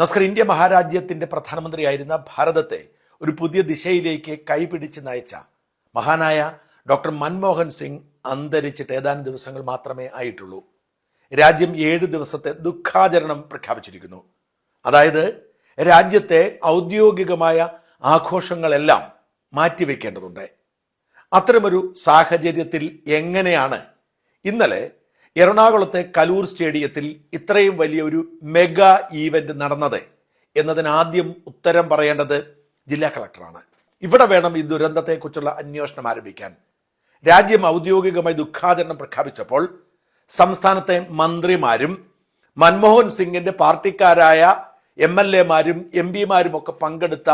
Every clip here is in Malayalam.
നമസ്കാരം. ഇന്ത്യ മഹാരാജ്യത്തിന്റെ പ്രധാനമന്ത്രിയായിരുന്ന ഭാരതത്തെ ഒരു പുതിയ ദിശയിലേക്ക് കൈപിടിച്ച് നയിച്ച മഹാനായ ഡോക്ടർ മൻമോഹൻ സിംഗ് അന്തരിച്ചിട്ട് ഏതാനും ദിവസങ്ങൾ മാത്രമേ ആയിട്ടുള്ളൂ. രാജ്യം 7 ദിവസത്തെ ദുഃഖാചരണം പ്രഖ്യാപിച്ചിരിക്കുന്നു. അതായത് രാജ്യത്തെ ഔദ്യോഗികമായ ആഘോഷങ്ങളെല്ലാം മാറ്റിവെക്കേണ്ടതുണ്ട്. അത്തരമൊരു സാഹചര്യത്തിൽ എങ്ങനെയാണ് ഇന്നലെ എറണാകുളത്തെ കലൂർ സ്റ്റേഡിയത്തിൽ ഇത്രയും വലിയ ഒരു മെഗാ ഈവന്റ് നടന്നത് എന്നതിനാദ്യം ഉത്തരം പറയേണ്ടത് ജില്ലാ കളക്ടറാണ്. ഇവിടെ വേണം ഈ ദുരന്തത്തെക്കുറിച്ചുള്ള അന്വേഷണം ആരംഭിക്കാൻ. രാജ്യം ഔദ്യോഗികമായി ദുഃഖാചരണം പ്രഖ്യാപിച്ചപ്പോൾ സംസ്ഥാനത്തെ മന്ത്രിമാരും മൻമോഹൻ സിംഗിന്റെ പാർട്ടിക്കാരായ MLA-മാരും MP-മാരും ഒക്കെ പങ്കെടുത്ത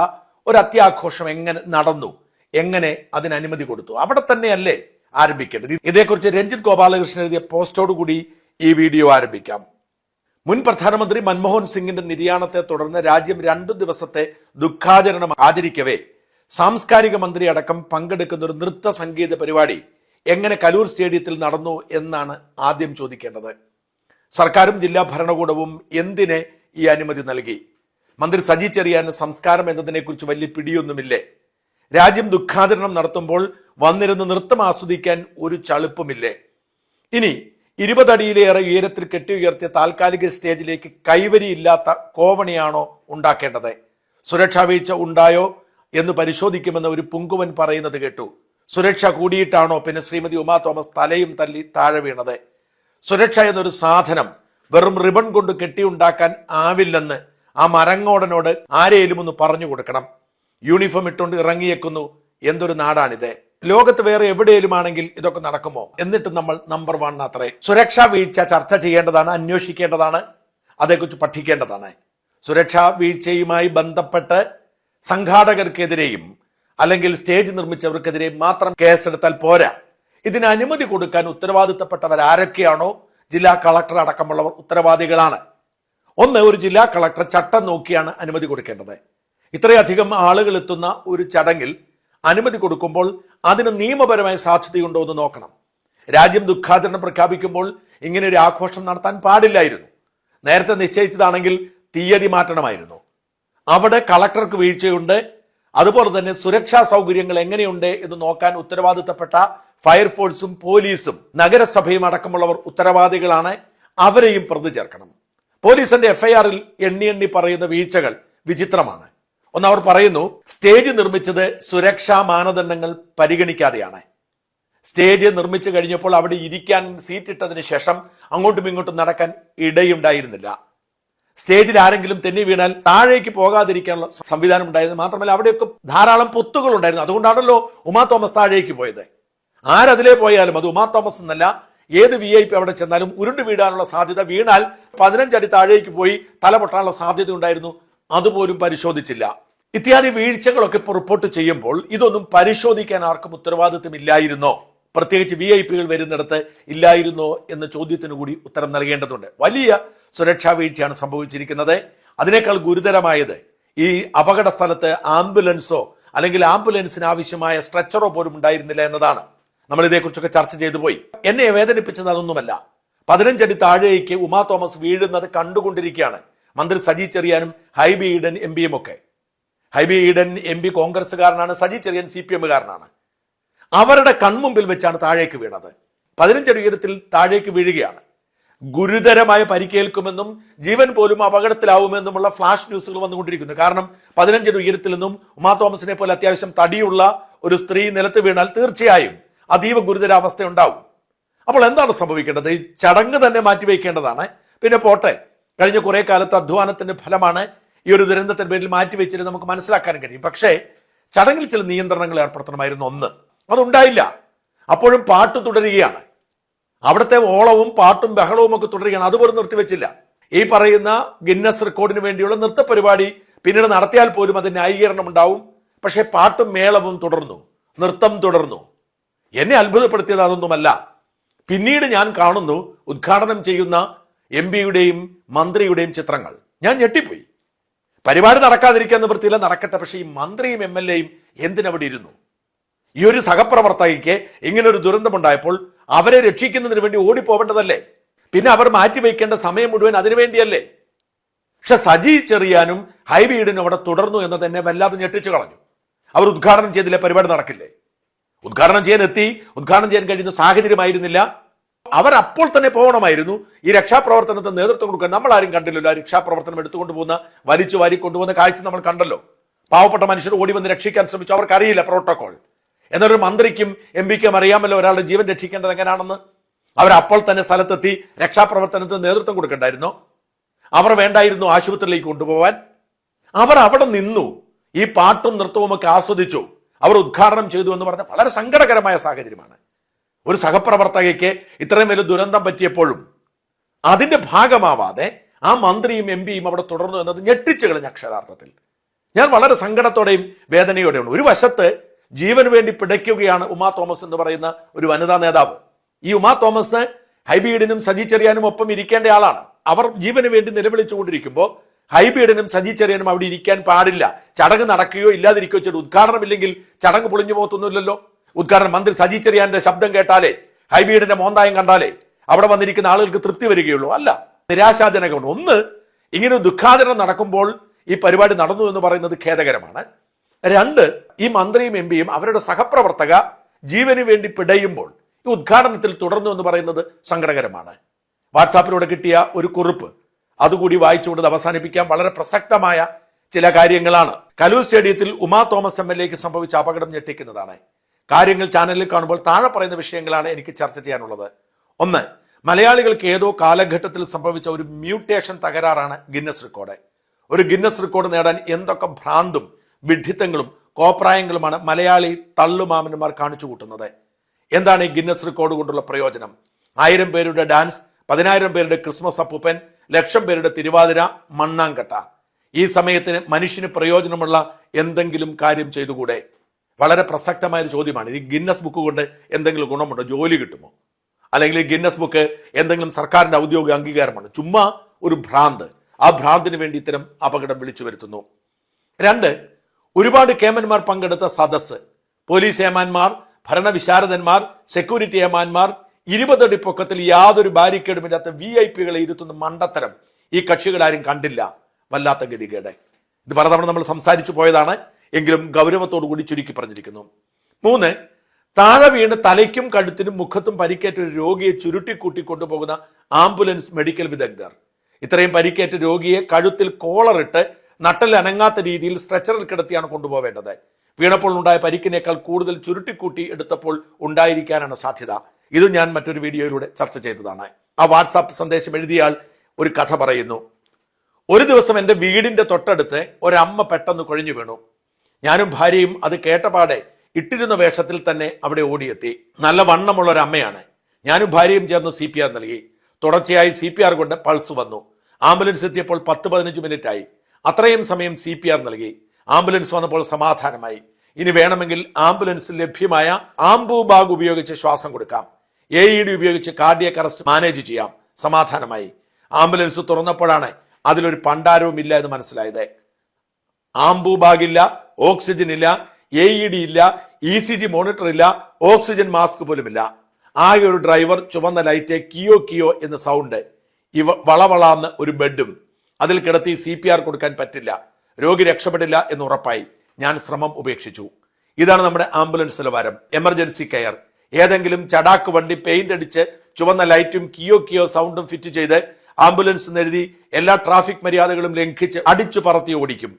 ഒരു അത്യാഘോഷം എങ്ങനെ നടന്നു, എങ്ങനെ അതിന് അനുമതി കൊടുത്തു, അവിടെ തന്നെയല്ലേ ആരംഭിക്കേണ്ടത്. ഇതേക്കുറിച്ച് രഞ്ജിത്ത് ഗോപാലകൃഷ്ണൻ എഴുതിയ പോസ്റ്റോടുകൂടി ഈ വീഡിയോ ആരംഭിക്കാം. മുൻ പ്രധാനമന്ത്രി മൻമോഹൻ സിംഗിന്റെ നിര്യാണത്തെ തുടർന്ന് രാജ്യം 2 ദിവസത്തെ ദുഃഖാചരണം ആചരിക്കവേ സാംസ്കാരിക മന്ത്രി അടക്കം പങ്കെടുക്കുന്ന ഒരു നൃത്ത സംഗീത പരിപാടി എങ്ങനെ കലൂർ സ്റ്റേഡിയത്തിൽ നടന്നു എന്നാണ് ആദ്യം ചോദിക്കേണ്ടത്. സർക്കാരും ജില്ലാ ഭരണകൂടവും എന്തിനെ ഈ അനുമതി നൽകി? മന്ത്രി സജി ചെറിയാന് സംസ്കാരം എന്നതിനെക്കുറിച്ച് വലിയ പിടിയൊന്നുമില്ലേ? രാജ്യം ദുഃഖാചരണം നടത്തുമ്പോൾ വന്നിരുന്ന് നൃത്തം ആസ്വദിക്കാൻ ഒരു ചളുപ്പമില്ലേ? ഇനി 20 അടിയിലേറെ ഉയരത്തിൽ കെട്ടിയുയർത്തിയ താൽക്കാലിക സ്റ്റേജിലേക്ക് കൈവരിയില്ലാത്ത കോവണിയാണോ ഉണ്ടാക്കേണ്ടത്? സുരക്ഷാ വീഴ്ച ഉണ്ടായോ എന്ന് പരിശോധിക്കുമെന്ന് ഒരു പുങ്കുവൻ പറയുന്നത് കേട്ടു. സുരക്ഷ കൂടിയിട്ടാണോ പിന്നെ ശ്രീമതി ഉമാ തോമസ് തലയും തല്ലി താഴെ വീണത്? സുരക്ഷ എന്നൊരു സാധനം വെറും റിബൺ കൊണ്ട് കെട്ടിയുണ്ടാക്കാൻ ആവില്ലെന്ന് ആ മരങ്ങോടനോട് ആരെയും ഒന്ന് പറഞ്ഞു കൊടുക്കണം. യൂണിഫോം ഇട്ടുകൊണ്ട് ഇറങ്ങിയേക്കുന്നു. എന്തൊരു നാടാണിത്? ലോകത്ത് വേറെ എവിടെയെങ്കിലുമാണെങ്കിൽ ഇതൊക്കെ നടക്കുമോ? എന്നിട്ട് നമ്മൾ നമ്പർ 1 അത്രേ. സുരക്ഷാ വീഴ്ച ചർച്ച ചെയ്യേണ്ടതാണ്, അന്വേഷിക്കേണ്ടതാണ്, അതേക്കുറിച്ച് പഠിക്കേണ്ടതാണ്. സുരക്ഷാ വീഴ്ചയുമായി ബന്ധപ്പെട്ട് സംഘാടകർക്കെതിരെയും അല്ലെങ്കിൽ സ്റ്റേജ് നിർമ്മിച്ചവർക്കെതിരെയും മാത്രം കേസെടുത്താൽ പോരാ. ഇതിന് അനുമതി കൊടുക്കാൻ ഉത്തരവാദിത്തപ്പെട്ടവർ ആരൊക്കെയാണോ ജില്ലാ കളക്ടർ അടക്കമുള്ളവർ ഉത്തരവാദികളാണ്. ഒരു ജില്ലാ കളക്ടർ ചട്ടം നോക്കിയാണ് അനുമതി കൊടുക്കേണ്ടത്. ഇത്രയധികം ആളുകൾ എത്തുന്ന ഒരു ചടങ്ങിൽ അനുമതി കൊടുക്കുമ്പോൾ അതിന് നിയമപരമായ സാധ്യതയുണ്ടോ എന്ന് നോക്കണം. രാജ്യം ദുഃഖാചരണം പ്രഖ്യാപിക്കുമ്പോൾ ഇങ്ങനെ ഒരു ആഘോഷം നടത്താൻ പാടില്ലായിരുന്നു. നേരത്തെ നിശ്ചയിച്ചതാണെങ്കിൽ തീയതി മാറ്റണമായിരുന്നു. അവിടെ കളക്ടർക്ക് വീഴ്ചയുണ്ട്. അതുപോലെ തന്നെ സുരക്ഷാ സൗകര്യങ്ങൾ എങ്ങനെയുണ്ട് എന്ന് നോക്കാൻ ഉത്തരവാദിത്തപ്പെട്ട ഫയർഫോഴ്സും പോലീസും നഗരസഭയും അടക്കമുള്ളവർ ഉത്തരവാദികളാണ്. അവരെയും പ്രതി ചേർക്കണം. പോലീസിന്റെ FIR-ൽ എണ്ണി പറയുന്ന വീഴ്ചകൾ വിചിത്രമാണ്. അവർ പറയുന്നു, സ്റ്റേജ് നിർമ്മിച്ചത് സുരക്ഷാ മാനദണ്ഡങ്ങൾ പരിഗണിക്കാതെയാണ്. സ്റ്റേജ് നിർമ്മിച്ചു കഴിഞ്ഞപ്പോൾ അവിടെ ഇരിക്കാൻ സീറ്റ് ഇട്ടതിന് ശേഷം അങ്ങോട്ടും ഇങ്ങോട്ടും നടക്കാൻ ഇടയുണ്ടായിരുന്നില്ല. സ്റ്റേജിൽ ആരെങ്കിലും തെന്നി വീണാൽ താഴേക്ക് പോകാതിരിക്കാനുള്ള സംവിധാനം ഉണ്ടായിരുന്നു. മാത്രമല്ല അവിടെയൊക്കെ ധാരാളം പൊത്തുകൾ ഉണ്ടായിരുന്നു. അതുകൊണ്ടാണല്ലോ ഉമാ തോമസ് താഴേക്ക് പോയത്. ആരതിലേ പോയാലും, അത് ഉമാ തോമസ് എന്നല്ല, ഏത് VIP അവിടെ ചെന്നാലും ഉരുണ്ടു വീഴാനുള്ള സാധ്യത, വീണാൽ 15 അടി താഴേക്ക് പോയി തല പൊട്ടാനുള്ള സാധ്യത ഉണ്ടായിരുന്നു. അതുപോലും പരിശോധിച്ചില്ല. ഇത്യാദി വീഴ്ചകളൊക്കെ റിപ്പോർട്ട് ചെയ്യുമ്പോൾ ഇതൊന്നും പരിശോധിക്കാൻ ആർക്കും ഉത്തരവാദിത്വമില്ലായിരുന്നോ? പ്രത്യേകിച്ച് VIP-കൾ വരുന്നിടത്ത് ഇല്ലായിരുന്നോ എന്ന ചോദ്യത്തിന് കൂടി ഉത്തരം നൽകേണ്ടതുണ്ട്. വലിയ സുരക്ഷാ വീഴ്ചയാണ് സംഭവിച്ചിരിക്കുന്നത്. അതിനേക്കാൾ ഗുരുതരമായത് ഈ അപകട സ്ഥലത്ത് ആംബുലൻസോ അല്ലെങ്കിൽ ആംബുലൻസിന് ആവശ്യമായ സ്ട്രെച്ചറോ പോലും ഉണ്ടായിരുന്നില്ല എന്നതാണ്. നമ്മൾ ഇതേക്കുറിച്ചൊക്കെ ചർച്ച ചെയ്തു പോയി. എന്നെ വേദനിപ്പിച്ചത് അതൊന്നുമല്ല. 15 അടി താഴേക്ക് ഉമാ തോമസ് വീഴുന്നത് കണ്ടുകൊണ്ടിരിക്കുകയാണ് മന്ത്രി സജി ചെറിയാനും ഹൈബി ഈഡൻ MP-യും ഒക്കെ. ഹൈബി ഈഡൻ MP കോൺഗ്രസ്സുകാരനാണ്, സജി ചെറിയാൻ CPM-കാരനാണ്. അവരുടെ കൺമുമ്പിൽ വെച്ചാണ് താഴേക്ക് വീണത്. 15 അടി ഉയരത്തിൽ താഴേക്ക് വീഴുകയാണ്. ഗുരുതരമായ പരിക്കേൽക്കുമെന്നും ജീവൻ പോലും അപകടത്തിലാവുമെന്നുമുള്ള ഫ്ലാഷ് ന്യൂസുകൾ വന്നുകൊണ്ടിരിക്കുന്നു. കാരണം 15 അടി ഉയരത്തിൽ നിന്നും ഉമാ തോമസിനെ പോലെ അത്യാവശ്യം തടിയുള്ള ഒരു സ്ത്രീ നിലത്ത് വീണാൽ തീർച്ചയായും അതീവ ഗുരുതരാവസ്ഥ ഉണ്ടാവും. അപ്പോൾ എന്താണ് സംഭവിക്കേണ്ടത്? ഈ ചടങ്ങ് തന്നെ മാറ്റിവെക്കേണ്ടതാണ്. പിന്നെ പോട്ടെ, കഴിഞ്ഞ കുറെ കാലത്ത് അധ്വാനത്തിന്റെ ഫലമാണ് ഈ ഒരു ദുരന്തത്തിന്റെ പേരിൽ മാറ്റിവെച്ചിട്ട് നമുക്ക് മനസ്സിലാക്കാൻ കഴിയും. പക്ഷേ ചടങ്ങിൽ ചില നിയന്ത്രണങ്ങൾ ഏർപ്പെടുത്തണമായിരുന്നു. അതുണ്ടായില്ല. അപ്പോഴും പാട്ട് തുടരുകയാണ്. അവിടുത്തെ ഓളവും പാട്ടും ബഹളവും ഒക്കെ തുടരുകയാണ്. അതുപോലും നിർത്തിവെച്ചില്ല. ഈ പറയുന്ന ഗിന്നസ് റെക്കോർഡിന് വേണ്ടിയുള്ള നൃത്ത പരിപാടി പിന്നീട് നടത്തിയാൽ പോലും അതിന് ന്യായീകരണം ഉണ്ടാവും. പക്ഷെ പാട്ടും മേളവും തുടർന്നു, നൃത്തം തുടർന്നു. എന്നെ അത്ഭുതപ്പെടുത്തിയത് അതൊന്നുമല്ല. പിന്നീട് ഞാൻ കാണുന്നു ഉദ്ഘാടനം ചെയ്യുന്ന MP-യുടെയും മന്ത്രിയുടെയും ചിത്രങ്ങൾ. ഞാൻ ഞെട്ടിപ്പോയി. പരിപാടി നടക്കാതിരിക്കാൻ നിവൃത്തിയില്ല, നടക്കട്ടെ. പക്ഷെ ഈ മന്ത്രിയും MLA-യും എന്തിനവിടെ ഇരുന്നു? ഈ ഒരു സഹപ്രവർത്തകയ്ക്ക് ഇങ്ങനൊരു ദുരന്തമുണ്ടായപ്പോൾ അവരെ രക്ഷിക്കുന്നതിന് വേണ്ടി ഓടിപ്പോവേണ്ടതല്ലേ? പിന്നെ അവർ മാറ്റിവെക്കേണ്ട സമയം മുഴുവൻ അതിനുവേണ്ടിയല്ലേ? പക്ഷെ സജി ചെറിയാനും ഹൈബീഡിനും അവിടെ തുടർന്നു എന്ന് തന്നെ വല്ലാതെ ഞെട്ടിച്ചു കളഞ്ഞു. അവർ ഉദ്ഘാടനം ചെയ്തില്ല, പരിപാടി നടക്കില്ലേ? ഉദ്ഘാടനം ചെയ്യാൻ എത്തി, ഉദ്ഘാടനം ചെയ്യാൻ കഴിയുന്ന സാഹചര്യമായിരുന്നില്ല. അവർ അപ്പോൾ തന്നെ പോകണമായിരുന്നു. ഈ രക്ഷാപ്രവർത്തനത്തിന് നേതൃത്വം കൊടുക്കാൻ നമ്മൾ ആരും കണ്ടില്ലല്ലോ. ആ രക്ഷാപ്രവർത്തനം എടുത്തുകൊണ്ട് പോകുന്ന, വലിച്ചു വാരി കൊണ്ടുപോകുന്ന കാഴ്ച നമ്മൾ കണ്ടല്ലോ. പാവപ്പെട്ട മനുഷ്യർ ഓടി വന്ന് രക്ഷിക്കാൻ ശ്രമിച്ചു. അവർക്കറിയില്ല പ്രോട്ടോകോൾ. എന്നൊരു മന്ത്രിക്കും എംപിക്കും അറിയാമല്ലോ ഒരാളുടെ ജീവൻ രക്ഷിക്കേണ്ടത് എങ്ങനെയാണെന്ന്. അവരപ്പോൾ തന്നെ സ്ഥലത്തെത്തി രക്ഷാപ്രവർത്തനത്തിന് നേതൃത്വം കൊടുക്കണ്ടായിരുന്നോ? അവർ വേണ്ടായിരുന്നു ആശുപത്രിയിലേക്ക് കൊണ്ടുപോകാൻ? അവർ അവിടെ നിന്നു, ഈ പാട്ടും നൃത്തവും ഒക്കെ ആസ്വദിച്ചു, അവർ ഉദ്ഘാടനം ചെയ്തു എന്ന് പറഞ്ഞ വളരെ സങ്കടകരമായ സാഹചര്യമാണ്. ഒരു സഹപ്രവർത്തകയ്ക്ക് ഇത്രയും വലിയ ദുരന്തം പറ്റിയപ്പോഴും അതിന്റെ ഭാഗമാവാതെ ആ മന്ത്രിയും എം പിയും അവിടെ തുടർന്നു എന്നത് ഞെട്ടിച്ചു കളഞ്ഞ അക്ഷരാർത്ഥത്തിൽ. ഞാൻ വളരെ സങ്കടത്തോടെയും വേദനയോടെയാണ്. ഒരു വശത്ത് ജീവന് വേണ്ടി പിടയ്ക്കുകയാണ് ഉമാ തോമസ് എന്ന് പറയുന്ന ഒരു വനിതാ നേതാവ്. ഈ ഉമാ തോമസ് ഹൈബീഡിനും സജി ചെറിയാനും ഒപ്പം ഇരിക്കേണ്ട ആളാണ്. അവർ ജീവന് വേണ്ടി നിലവിളിച്ചുകൊണ്ടിരിക്കുമ്പോൾ ഹൈബീഡിനും സജി ചെറിയാനും അവിടെ ഇരിക്കാൻ പാടില്ല. ചടങ്ങ് നടക്കുകയോ ഇല്ലാതിരിക്കുകയോ ചെയ്തു. ഉദ്ഘാടനം ഇല്ലെങ്കിൽ ചടങ്ങ് പൊളിഞ്ഞു പോകത്തൊന്നുമില്ലല്ലോ. ഉദ്ഘാടനം മന്ത്രി സജി ചെറിയാന്റെ ശബ്ദം കേട്ടാലേ, ഹൈബീഡിന്റെ മോന്തായം കണ്ടാലേ അവിടെ വന്നിരിക്കുന്ന ആളുകൾക്ക് തൃപ്തി വരികയുള്ളൂ. അല്ല, നിരാശാജനകമാണ്. ഒന്ന്, ഇങ്ങനെ ദുഃഖാചരണം നടക്കുമ്പോൾ ഈ പരിപാടി നടന്നു എന്ന് പറയുന്നത് ഖേദകരമാണ്. രണ്ട്, ഈ മന്ത്രിയും എം പിയും അവരുടെ സഹപ്രവർത്തക ജീവന് വേണ്ടി പിടയുമ്പോൾ ഈ ഉദ്ഘാടനത്തിൽ തുടർന്നു എന്ന് പറയുന്നത് സങ്കടകരമാണ്. വാട്സാപ്പിലൂടെ കിട്ടിയ ഒരു കുറിപ്പ് അതുകൂടി വായിച്ചുകൊണ്ട് അവസാനിപ്പിക്കാൻ. വളരെ പ്രസക്തമായ ചില കാര്യങ്ങളാണ്. കലൂർ സ്റ്റേഡിയത്തിൽ ഉമാ തോമസ് MLAക്ക് സംഭവിച്ച അപകടം ഞെട്ടിക്കുന്നതാണ്. കാര്യങ്ങൾ ചാനലിൽ കാണുമ്പോൾ താഴെ പറയുന്ന വിഷയങ്ങളാണ് എനിക്ക് ചർച്ച ചെയ്യാനുള്ളത്. ഒന്ന്, മലയാളികൾക്ക് ഏതോ കാലഘട്ടത്തിൽ സംഭവിച്ച ഒരു മ്യൂട്ടേഷൻ തകരാറാണ് ഗിന്നസ് റെക്കോർഡ്. ഒരു ഗിന്നസ് റെക്കോർഡ് നേടാൻ എന്തൊക്കെ ഭ്രാന്തും വിഡ്ഢിത്തങ്ങളും കോപ്രായങ്ങളുമാണ് മലയാളി തള്ളുമാമന്മാർ കാണിച്ചു കൂട്ടുന്നത്. എന്താണ് ഈ ഗിന്നസ് റെക്കോർഡ് കൊണ്ടുള്ള പ്രയോജനം? 1000 പേരുടെ ഡാൻസ്, 10,000 പേരുടെ ക്രിസ്മസ് അപ്പൂപ്പൻ, 1,00,000 പേരുടെ തിരുവാതിര, മണ്ണാങ്കട്ട. ഈ സമയത്തിന് മനുഷ്യന് പ്രയോജനമുള്ള എന്തെങ്കിലും കാര്യം ചെയ്തുകൂടെ? വളരെ പ്രസക്തമായ ഒരു ചോദ്യമാണ്. ഈ ഗിന്നസ് ബുക്ക് കൊണ്ട് എന്തെങ്കിലും ഗുണമുണ്ടോ? ജോലി കിട്ടുമോ? അല്ലെങ്കിൽ ഈ ഗിന്നസ് ബുക്ക് എന്തെങ്കിലും സർക്കാരിന്റെ ഔദ്യോഗിക അംഗീകാരമാണ്? ചുമ്മാ ഒരു ഭ്രാന്ത്. ആ ഭ്രാന്തിന് വേണ്ടി ഇത്തരം അപകടം വിളിച്ചു വരുത്തുന്നു. രണ്ട്, ഒരുപാട് കേമന്മാർ പങ്കെടുത്ത സദസ്സ്, പോലീസ് ഏമാന്മാർ, ഭരണവിശാരദന്മാർ, സെക്യൂരിറ്റി ഏമാന്മാർ, 20 അടി പൊക്കത്തിൽ യാതൊരു ബാരിക്കേഡുമില്ലാത്ത VIP-കളെ ഇരുത്തുന്ന മണ്ടത്തരം ഈ കക്ഷികളാരും കണ്ടില്ല. വല്ലാത്ത ഗതികേട്. ഇത് പലതവണ നമ്മൾ സംസാരിച്ചു പോയതാണ്, എങ്കിലും ഗൗരവത്തോടു കൂടി ചുരുക്കി പറഞ്ഞിരിക്കുന്നു. 3, താഴെ വീണ് തലയ്ക്കും കഴുത്തിനും മുഖത്തും പരിക്കേറ്റ ഒരു രോഗിയെ ചുരുട്ടിക്കൂട്ടി കൊണ്ടുപോകുന്ന ആംബുലൻസ് മെഡിക്കൽ വിദഗ്ധർ. ഇത്രയും പരിക്കേറ്റ രോഗിയെ കഴുത്തിൽ കോളറിട്ട് നട്ടൽ അനങ്ങാത്ത രീതിയിൽ സ്ട്രെച്ചറിൽ കിടത്തിയാണ് കൊണ്ടുപോവേണ്ടത്. വീണപ്പോൾ ഉണ്ടായ പരിക്കിനേക്കാൾ കൂടുതൽ ചുരുട്ടിക്കൂട്ടി എടുത്തപ്പോൾ ഉണ്ടായിരിക്കാനാണ് സാധ്യത. ഇത് ഞാൻ മറ്റൊരു വീഡിയോയിലൂടെ ചർച്ച ചെയ്തതാണ്. ആ വാട്സാപ്പ് സന്ദേശം എഴുതിയാൽ ഒരു കഥ പറയുന്നു. ഒരു ദിവസം എൻ്റെ വീടിന്റെ തൊട്ടടുത്ത് ഒരമ്മ പെട്ടെന്ന് കുഴഞ്ഞു വീണു. ഞാനും ഭാര്യയും അത് കേട്ടപാടെ ഇട്ടിരുന്ന വേഷത്തിൽ തന്നെ അവിടെ ഓടിയെത്തി. നല്ല വണ്ണമുള്ള ഒരു അമ്മയാണ്. ഞാനും ഭാര്യയും ചേർന്ന് CPR നൽകി. തുടർച്ചയായി CPR കൊണ്ട് പൾസ് വന്നു. ആംബുലൻസ് എത്തിയപ്പോൾ 10-15 മിനിറ്റായി. അത്രയും സമയം CPR നൽകി. ആംബുലൻസ് വന്നപ്പോൾ സമാധാനമായി. ഇനി വേണമെങ്കിൽ ആംബുലൻസിൽ ലഭ്യമായ ആംബു ബാഗ് ഉപയോഗിച്ച് ശ്വാസം കൊടുക്കാം. AED ഉപയോഗിച്ച് കാർഡിയക് അറസ്റ്റ് മാനേജ് ചെയ്യാം. സമാധാനമായി. ആംബുലൻസ് തുറന്നപ്പോഴാണ് അതിലൊരു പണ്ടാരവും ഇല്ല എന്ന് മനസ്സിലായത്. ആംബു ബാഗില്ല, ഓക്സിജൻ ഇല്ല, AED ഇല്ല, ECG മോണിറ്റർ ഇല്ല, ഓക്സിജൻ മാസ്ക് പോലുമില്ല. ആകെ ഒരു ഡ്രൈവർ, ചുവന്ന ലൈറ്റ്, കിയോ കിയോ എന്ന സൗണ്ട്, വളവളാന്ന് ഒരു ബെഡും. അതിൽ കിടത്തി CPR കൊടുക്കാൻ പറ്റില്ല. രോഗി രക്ഷപ്പെടില്ല എന്ന് ഉറപ്പായി. ഞാൻ ശ്രമം ഉപേക്ഷിച്ചു. ഇതാണ് നമ്മുടെ ആംബുലൻസ് നിലവാരം. Emergency care. ഏതെങ്കിലും ചടാക്ക് വണ്ടി പെയിന്റ് അടിച്ച് ചുവന്ന ലൈറ്റും കിയോ കിയോ സൗണ്ടും ഫിറ്റ് ചെയ്ത് ആംബുലൻസ് എന്നെഴുതി എല്ലാ ട്രാഫിക് മര്യാദകളും ലംഘിച്ച് അടിച്ചു പറത്തി ഓടിക്കും.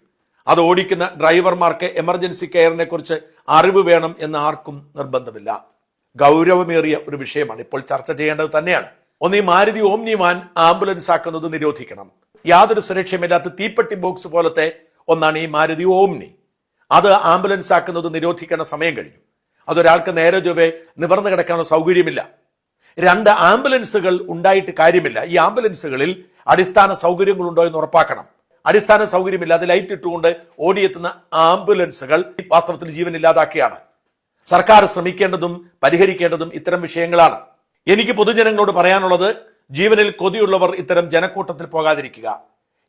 അത് ഓടിക്കുന്ന ഡ്രൈവർമാർക്ക് എമർജൻസി കെയറിനെ കുറിച്ച് അറിവ് വേണം എന്ന് ആർക്കും നിർബന്ധമില്ല. ഗൗരവമേറിയ ഒരു വിഷയമാണ്. ഇപ്പോൾ ചർച്ച ചെയ്യേണ്ടത് തന്നെയാണ്. ഒന്ന്, ഈ മാരുതി ഓംനി വാൻ ആംബുലൻസ് ആക്കുന്നത് നിരോധിക്കണം. യാതൊരു സുരക്ഷയുമില്ലാത്ത തീപ്പെട്ടി ബോക്സ് പോലത്തെ ഒന്നാണ് ഈ മാരുതി ഓംനി. അത് ആംബുലൻസ് ആക്കുന്നത് നിരോധിക്കേണ്ട സമയം കഴിഞ്ഞു. അതൊരാൾക്ക് നേരെ ചൊവ്വേ നിവർന്നു കിടക്കാനുള്ള സൗകര്യമില്ല. 2, ആംബുലൻസുകൾ ഉണ്ടായിട്ട് കാര്യമില്ല. ഈ ആംബുലൻസുകളിൽ അടിസ്ഥാന സൗകര്യങ്ങളുണ്ടോ എന്ന് ഉറപ്പാക്കണം. അടിസ്ഥാന സൗകര്യമില്ലാതെ ലൈറ്റ് ഇട്ടുകൊണ്ട് ഓടിയെത്തുന്ന ആംബുലൻസുകൾ വാസ്തവത്തിൽ ജീവൻ ഇല്ലാതാക്കിയാണ്. സർക്കാർ ശ്രമിക്കേണ്ടതും പരിഹരിക്കേണ്ടതും ഇത്തരം വിഷയങ്ങളാണ്. എനിക്ക് പൊതുജനങ്ങളോട് പറയാനുള്ളത്, ജീവനിൽ കൊതിയുള്ളവർ ഇത്തരം ജനക്കൂട്ടത്തിൽ പോകാതിരിക്കുക.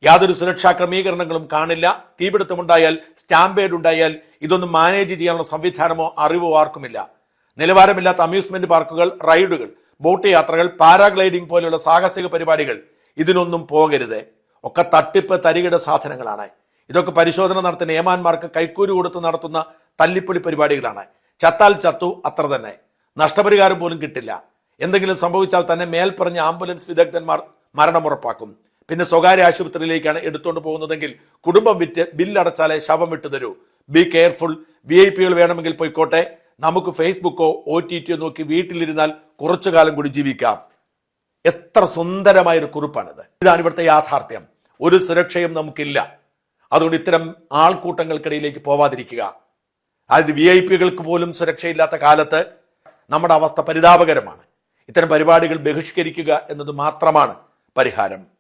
യാതൊരു സുരക്ഷാ ക്രമീകരണങ്ങളും കാണില്ല. തീപിടുത്തമുണ്ടായാൽ, സ്റ്റാമ്പേഡ് ഉണ്ടായാൽ ഇതൊന്നും മാനേജ് ചെയ്യാനുള്ള സംവിധാനമോ അറിവോ ആർക്കുമില്ല. നിലവാരമില്ലാത്ത അമ്യൂസ്മെന്റ് പാർക്കുകൾ, റൈഡുകൾ, ബോട്ട് യാത്രകൾ, പാരാഗ്ലൈഡിംഗ് പോലെയുള്ള സാഹസിക പരിപാടികൾ, ഇതിനൊന്നും പോകരുത്. ഒക്കെ തട്ടിപ്പ് തരികിട സാധനങ്ങളാണ്. ഇതൊക്കെ പരിശോധന നടത്തുന്ന ഏമാന്മാർക്ക് കൈക്കൂലി കൊടുത്ത് നടത്തുന്ന തല്ലിപ്പൊളി പരിപാടികളാണ്. ചത്താൽ ചത്തു, അത്ര തന്നെ. നഷ്ടപരിഹാരം പോലും കിട്ടില്ല. എന്തെങ്കിലും സംഭവിച്ചാൽ തന്നെ മേൽപ്പറഞ്ഞ ആംബുലൻസ് വിദഗ്ധന്മാർ മരണമുറപ്പാക്കും. പിന്നെ സ്വകാര്യ ആശുപത്രിയിലേക്കാണ് എടുത്തുകൊണ്ട് പോകുന്നതെങ്കിൽ കുടുംബം വിറ്റ് ബില്ലടച്ചാലേ ശവം വിട്ടു തരൂ. Be careful. VIP-കൾ വേണമെങ്കിൽ പോയിക്കോട്ടെ. നമുക്ക് ഫേസ്ബുക്കോ OTTയോ നോക്കി വീട്ടിലിരുന്നാൽ കുറച്ചു കാലം കൂടി ജീവിക്കാം. എത്ര സുന്ദരമായൊരു കുറിപ്പാണിത്. ഇതാണ് ഇവിടുത്തെ യാഥാർത്ഥ്യം. ഒരു സുരക്ഷയും നമുക്കില്ല. അതുകൊണ്ട് ഇത്തരം ആൾക്കൂട്ടങ്ങൾക്കിടയിലേക്ക് പോവാതിരിക്കുക. അതായത് VIP-കൾക്ക് പോലും സുരക്ഷയില്ലാത്ത കാലത്ത് നമ്മുടെ അവസ്ഥ പരിതാപകരമാണ്. ഇത്തരം പരിപാടികൾ ബഹിഷ്കരിക്കുക എന്നത് മാത്രമാണ് പരിഹാരം.